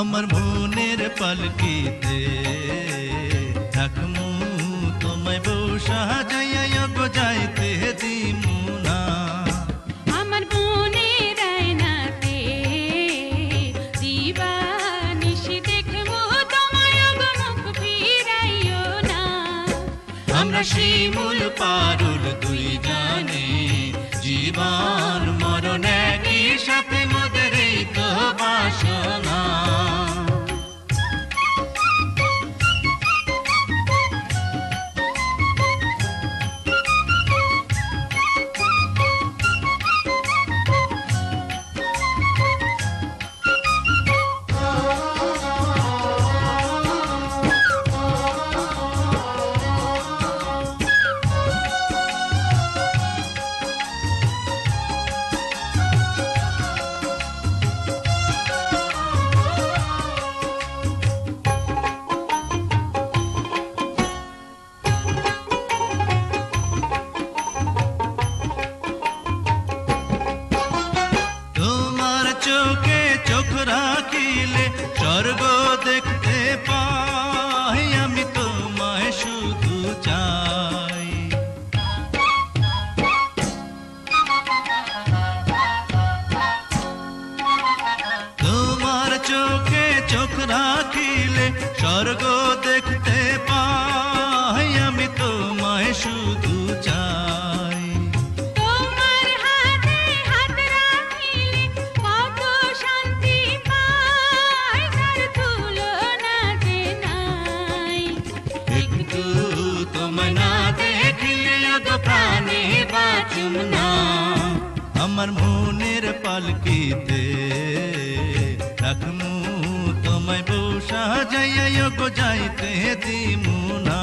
আমার মনের পালকিতে রাখমু তোমায় বউ সাজাইয়া গো যাইতে দিমু না। আমার মনের আয়নাতে দিবানিশি দেখবো তোমায় গো মুখ ফিরাইও না। আমরা শিমুল পারুল দুই জানে জীবন মরণ একই সাথে মোদের এই তো বাসনা। চোখে চোখ রাখিলে স্বর্গ দেখতে পাই, আমি তোমায় শুধু চাই। তোমার চোখে চোখ রাখিলে স্বর্গ দেখতে পাই, আমি তোমায় শুধু চাই। আমার মনের পালকিতে রাখমু তোমায় বউ সাজাইয়া গো যাইতে দিমু না।